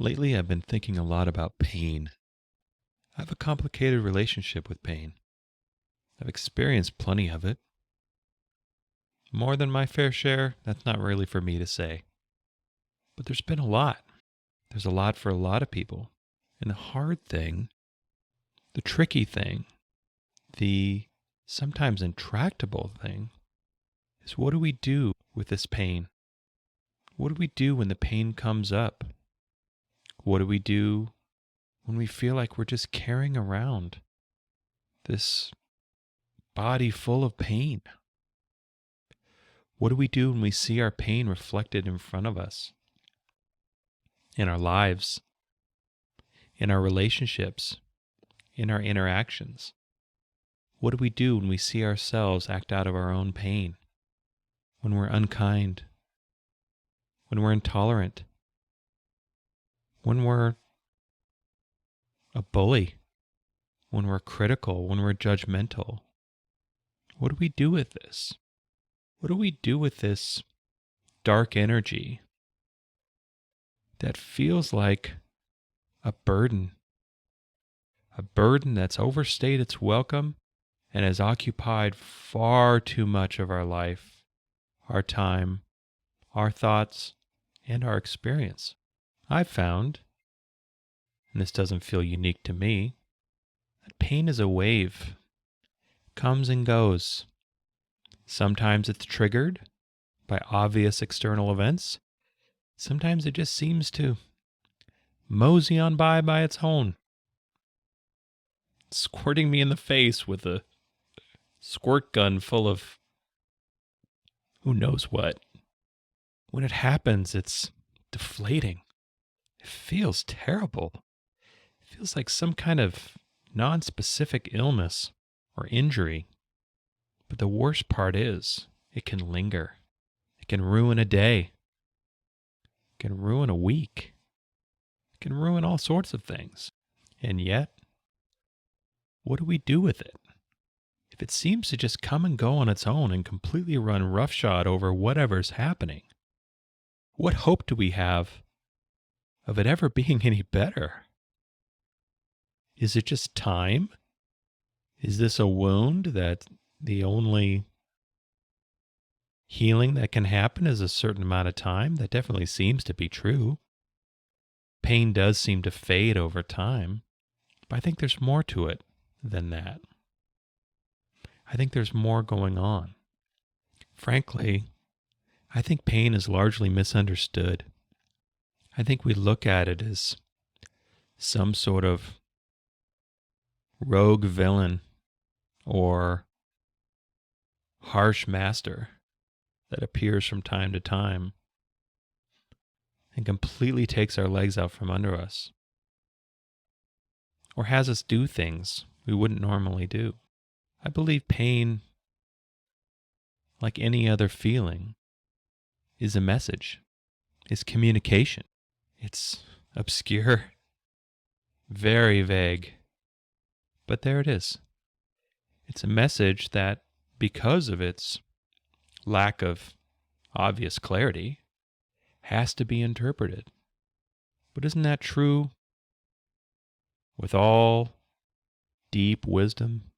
Lately, I've been thinking a lot about pain. I have a complicated relationship with pain. I've experienced plenty of it. More than my fair share, that's not really for me to say. But there's been a lot. There's a lot for a lot of people. And the hard thing, the tricky thing, the sometimes intractable thing is, what do we do with this pain? What do we do when the pain comes up? What do we do when we feel like we're just carrying around this body full of pain? What do we do when we see our pain reflected in front of us, in our lives, in our relationships, in our interactions? What do we do when we see ourselves act out of our own pain? When we're unkind, when we're intolerant, when we're a bully, when we're critical, when we're judgmental? What do we do with this? What do we do with this dark energy that feels like a burden that's overstayed its welcome and has occupied far too much of our life, our time, our thoughts, and our experience? I've found, and this doesn't feel unique to me, that pain is a wave, comes and goes. Sometimes it's triggered by obvious external events. Sometimes it just seems to mosey on by its own, squirting me in the face with a squirt gun full of who knows what. When it happens, it's deflating. It feels terrible. It feels like some kind of non-specific illness or injury. But the worst part is, it can linger. It can ruin a day. It can ruin a week. It can ruin all sorts of things. And yet, what do we do with it? If it seems to just come and go on its own and completely run roughshod over whatever's happening, what hope do we have of it ever being any better? Is it just time? Is this a wound that the only healing that can happen is a certain amount of time? That definitely seems to be true. Pain does seem to fade over time, but I think there's more to it than that. I think there's more going on. Frankly, I think pain is largely misunderstood. I think we look at it as some sort of rogue villain or harsh master that appears from time to time and completely takes our legs out from under us, or has us do things we wouldn't normally do. I believe pain, like any other feeling, is a message, is communication. It's obscure, very vague, but there it is. It's a message that, because of its lack of obvious clarity, has to be interpreted. But isn't that true with all deep wisdom?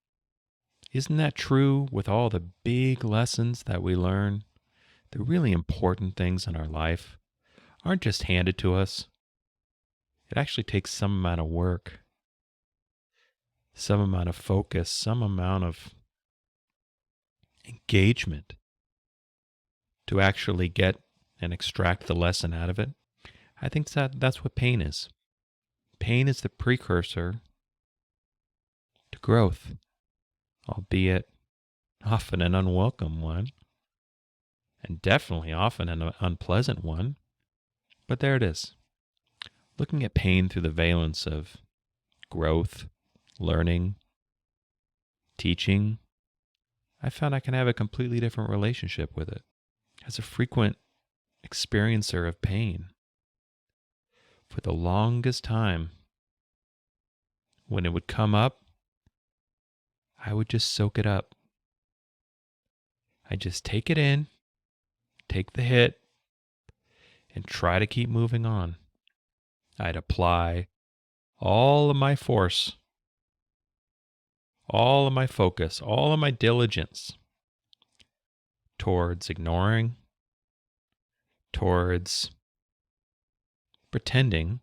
Isn't that true with all the big lessons that we learn? The really important things in our life aren't just handed to us. It actually takes some amount of work, some amount of focus, some amount of engagement to actually get and extract the lesson out of it. I think that's what pain is. Pain is the precursor to growth, albeit often an unwelcome one, and definitely often an unpleasant one. But there it is. Looking at pain through the valence of growth, learning, teaching, I found I can have a completely different relationship with it. As a frequent experiencer of pain, for the longest time, when it would come up, I would just soak it up. I'd just take it in, take the hit, and try to keep moving on. I'd apply all of my force, all of my focus, all of my diligence towards ignoring, towards pretending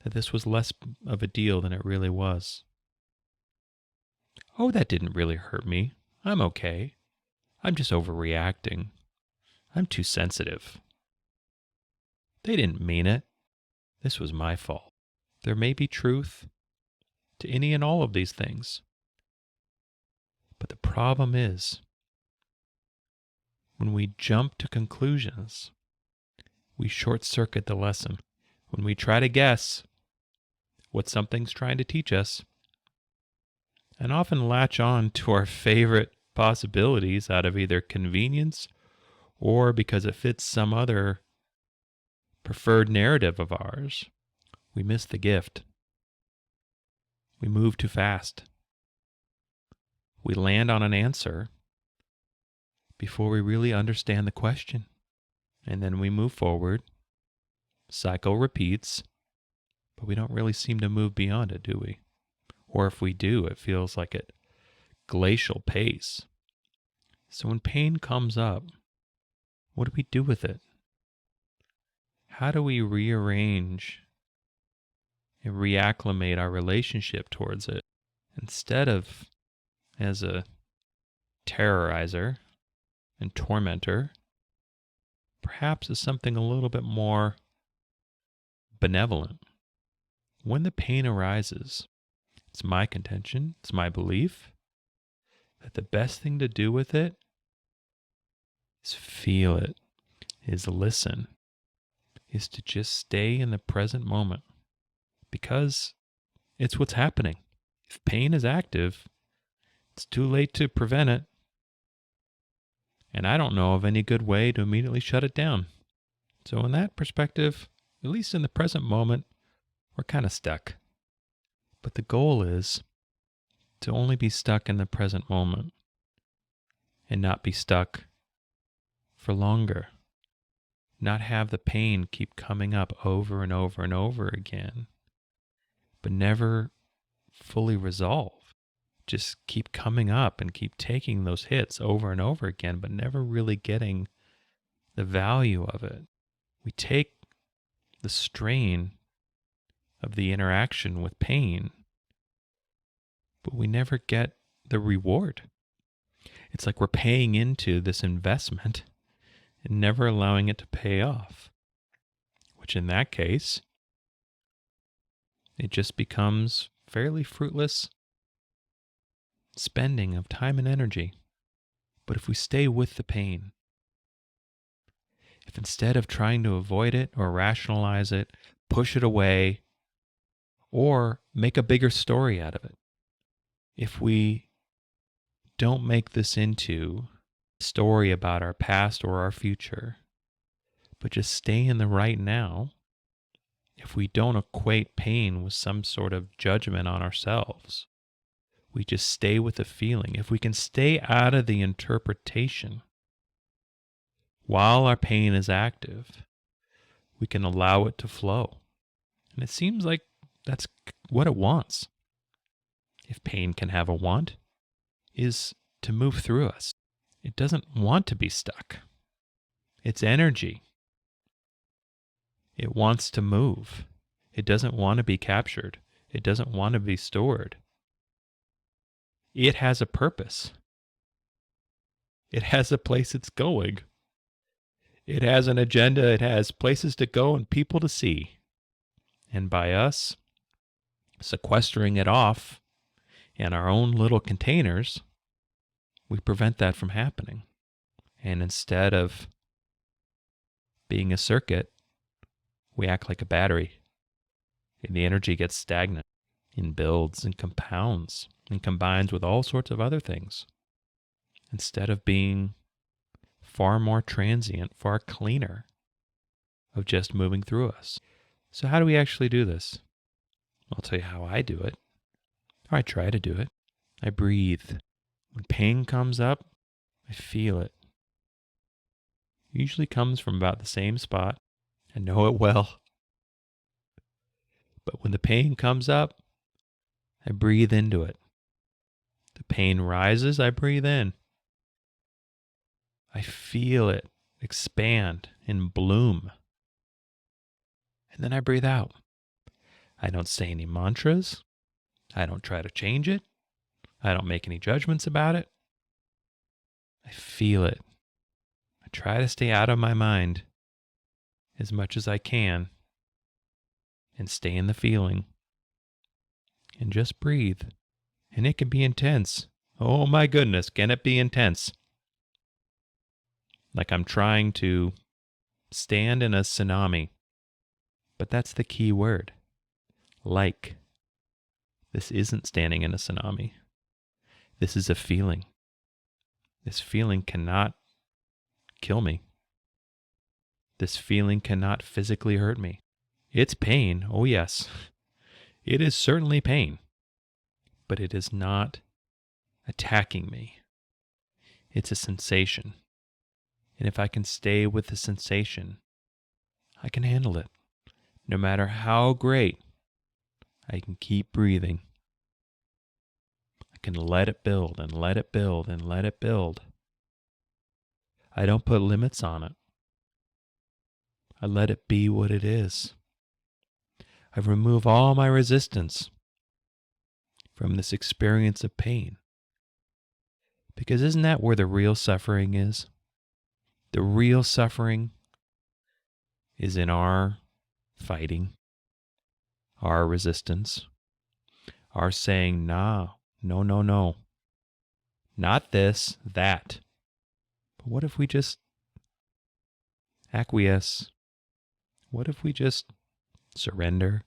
that this was less of a deal than it really was. Oh, that didn't really hurt me. I'm okay. I'm just overreacting. I'm too sensitive. They didn't mean it. This was my fault. There may be truth to any and all of these things. But the problem is, when we jump to conclusions, we short circuit the lesson. When we try to guess what something's trying to teach us, and often latch on to our favorite possibilities out of either convenience or because it fits some other preferred narrative of ours, we miss the gift. We move too fast. We land on an answer before we really understand the question. And then we move forward. Cycle repeats, but we don't really seem to move beyond it, do we? Or if we do, it feels like at glacial pace. So when pain comes up, what do we do with it? How do we rearrange and reacclimate our relationship towards it instead of as a terrorizer and tormentor, perhaps as something a little bit more benevolent? When the pain arises, it's my contention, it's my belief that the best thing to do with it is feel it, is listen, is to just stay in the present moment, because it's what's happening. If pain is active, it's too late to prevent it. And I don't know of any good way to immediately shut it down. So in that perspective, at least in the present moment, we're kind of stuck. But the goal is to only be stuck in the present moment and not be stuck for longer. Not have the pain keep coming up over and over and over again, but never fully resolve. Just keep coming up and keep taking those hits over and over again, but never really getting the value of it. We take the strain of the interaction with pain, but we never get the reward. It's like we're paying into this investment and never allowing it to pay off, which in that case, it just becomes fairly fruitless spending of time and energy. But if we stay with the pain, if instead of trying to avoid it or rationalize it, push it away, or make a bigger story out of it, if we don't make this into a story about our past or our future, but just stay in the right now, if we don't equate pain with some sort of judgment on ourselves, we just stay with the feeling. If we can stay out of the interpretation while our pain is active, we can allow it to flow. And it seems like that's what it wants. If pain can have a want, is to move through us. It doesn't want to be stuck. It's energy. It wants to move. It doesn't want to be captured. It doesn't want to be stored. It has a purpose. It has a place it's going. It has an agenda. It has places to go and people to see. And by us sequestering it off in our own little containers, we prevent that from happening. And instead of being a circuit, we act like a battery. And the energy gets stagnant and builds and compounds and combines with all sorts of other things, instead of being far more transient, far cleaner, of just moving through us. So how do we actually do this? I'll tell you how I do it, or I try to do it. I breathe. When pain comes up, I feel it. It usually comes from about the same spot. I know it well. But when the pain comes up, I breathe into it. The pain rises, I breathe in. I feel it expand and bloom. And then I breathe out. I don't say any mantras. I don't try to change it. I don't make any judgments about it. I feel it. I try to stay out of my mind as much as I can and stay in the feeling and just breathe. And it can be intense. Oh my goodness, can it be intense? Like I'm trying to stand in a tsunami. But that's the key word. Like. This isn't standing in a tsunami. This is a feeling. This feeling cannot kill me. This feeling cannot physically hurt me. It's pain, oh yes. It is certainly pain. But it is not attacking me. It's a sensation. And if I can stay with the sensation, I can handle it. No matter how great, I can keep breathing. I can let it build and let it build and let it build. I don't put limits on it. I let it be what it is. I remove all my resistance from this experience of pain. Because isn't that where the real suffering is? The real suffering is in our fighting, our resistance, our saying, nah, no, no, no, not this, that. But what if we just acquiesce? What if we just surrender?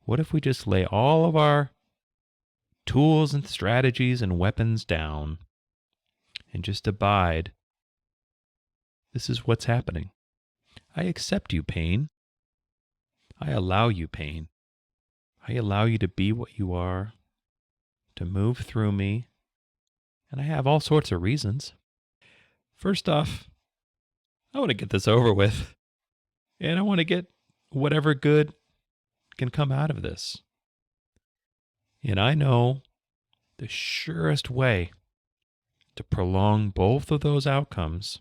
What if we just lay all of our tools and strategies and weapons down and just abide? This is what's happening. I accept you, pain. I allow you, pain. I allow you to be what you are, to move through me, and I have all sorts of reasons. First off, I want to get this over with, and I want to get whatever good can come out of this. And I know the surest way to prolong both of those outcomes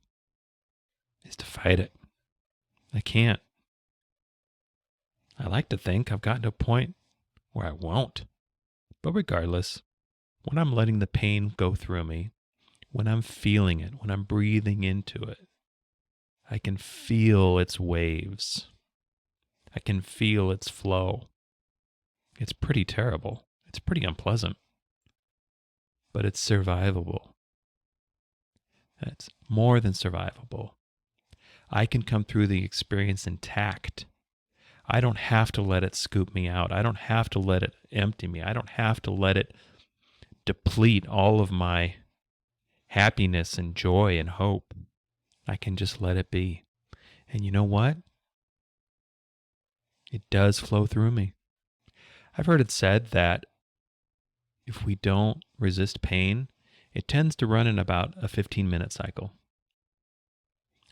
is to fight it. I can't. I like to think I've gotten to a point where I won't. But regardless, when I'm letting the pain go through me, when I'm feeling it, when I'm breathing into it, I can feel its waves. I can feel its flow. It's pretty terrible. It's pretty unpleasant. But it's survivable. It's more than survivable. I can come through the experience intact. I don't have to let it scoop me out. I don't have to let it empty me. I don't have to let it deplete all of my happiness and joy and hope. I can just let it be. And you know what? It does flow through me. I've heard it said that if we don't resist pain, it tends to run in about a 15-minute cycle.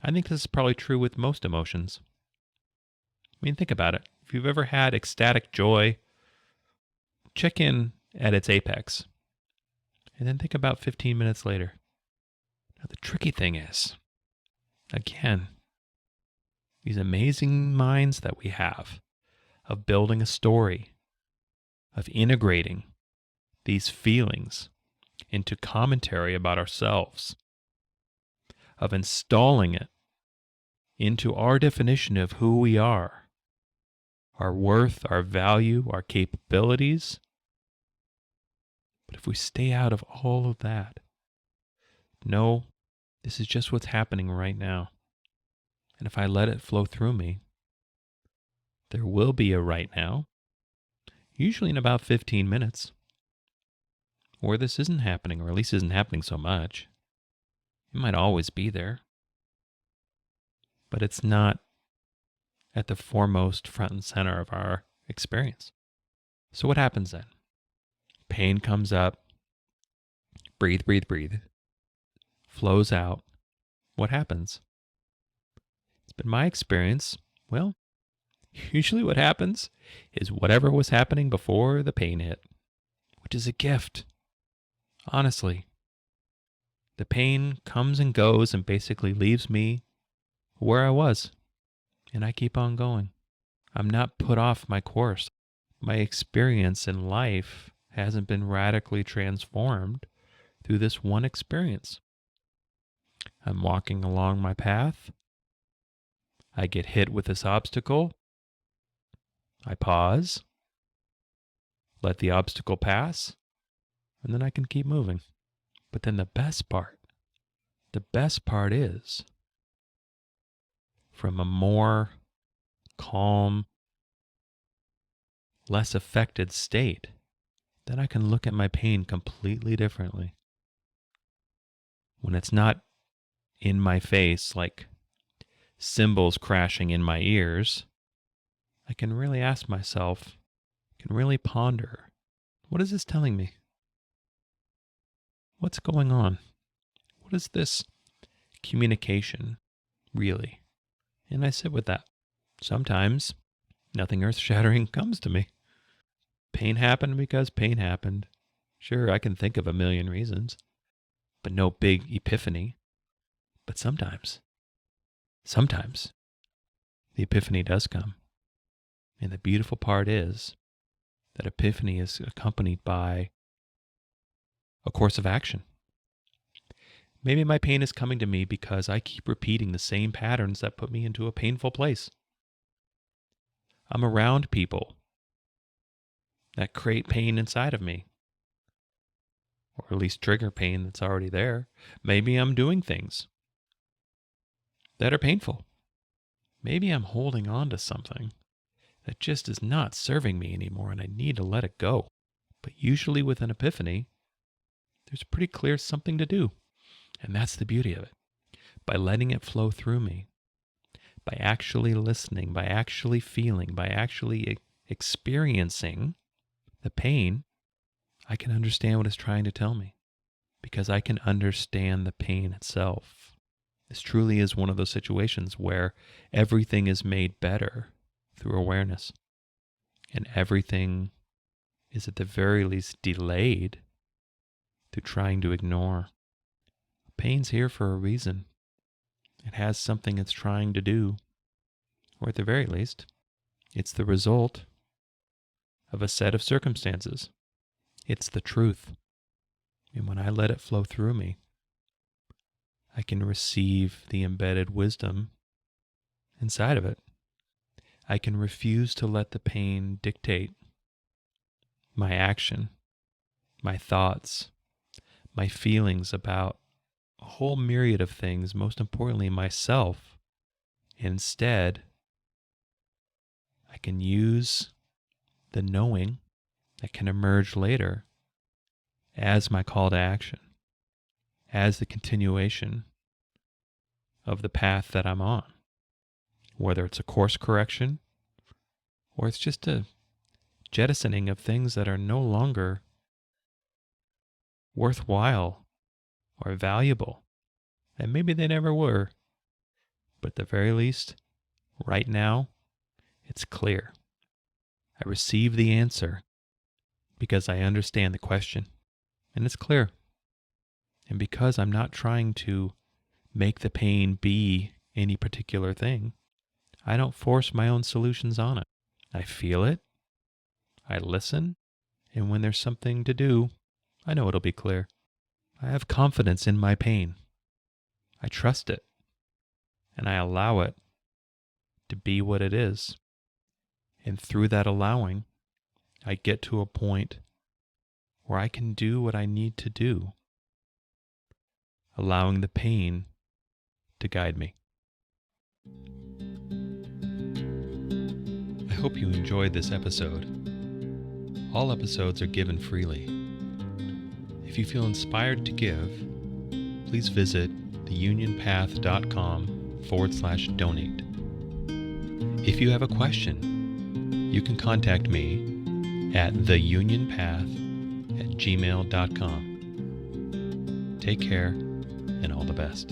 I think this is probably true with most emotions. I mean, think about it. If you've ever had ecstatic joy, check in at its apex. And then think about 15 minutes later. Now, the tricky thing is, again, these amazing minds that we have of building a story, of integrating these feelings into commentary about ourselves, of installing it into our definition of who we are, our worth, our value, our capabilities. But if we stay out of all of that, no, this is just what's happening right now. And if I let it flow through me, there will be a right now, usually in about 15 minutes, or this isn't happening, or at least isn't happening so much. It might always be there, but it's not at the foremost front and center of our experience. So what happens then? Pain comes up, breathe, breathe, breathe, flows out. What happens? It's been my experience, well, Usually what happens is whatever was happening before the pain hit, which is a gift. Honestly, the pain comes and goes and basically leaves me where I was, and I keep on going. I'm not put off my course. My experience in life hasn't been radically transformed through this one experience. I'm walking along my path. I get hit with this obstacle. I pause, let the obstacle pass, and then I can keep moving. But then the best part is from a more calm, less affected state, then I can look at my pain completely differently. When it's not in my face like cymbals crashing in my ears, I can really ask myself, can really ponder, what is this telling me? What's going on? What is this communication really? And I sit with that. Sometimes nothing earth-shattering comes to me. Pain happened because pain happened. Sure, I can think of a million reasons, but no big epiphany. But sometimes the epiphany does come. And the beautiful part is that epiphany is accompanied by a course of action. Maybe my pain is coming to me because I keep repeating the same patterns that put me into a painful place. I'm around people that create pain inside of me, or at least trigger pain that's already there. Maybe I'm doing things that are painful. Maybe I'm holding on to something that just is not serving me anymore and I need to let it go. But usually with an epiphany, there's pretty clear something to do. And that's the beauty of it. By letting it flow through me, by actually listening, by actually feeling, by actually experiencing the pain, I can understand what it's trying to tell me because I can understand the pain itself. This truly is one of those situations where everything is made better through awareness, and everything is at the very least delayed through trying to ignore. Pain's here for a reason. It has something it's trying to do, or at the very least, it's the result of a set of circumstances. It's the truth. And when I let it flow through me, I can receive the embedded wisdom inside of it. I can refuse to let the pain dictate my action, my thoughts, my feelings about a whole myriad of things, most importantly myself. Instead, I can use the knowing that can emerge later as my call to action, as the continuation of the path that I'm on, whether it's a course correction or it's just a jettisoning of things that are no longer worthwhile or valuable, and maybe they never were, but at the very least, right now, it's clear. I receive the answer because I understand the question, and it's clear. And because I'm not trying to make the pain be any particular thing, I don't force my own solutions on it. I feel it, I listen, and when there's something to do, I know it'll be clear. I have confidence in my pain. I trust it, and I allow it to be what it is. And through that allowing, I get to a point where I can do what I need to do, allowing the pain to guide me. I hope you enjoyed this episode. All episodes are given freely. If you feel inspired to give, please visit theunionpath.com/donate. If you have a question, you can contact me at theunionpath@gmail.com. Take care and all the best.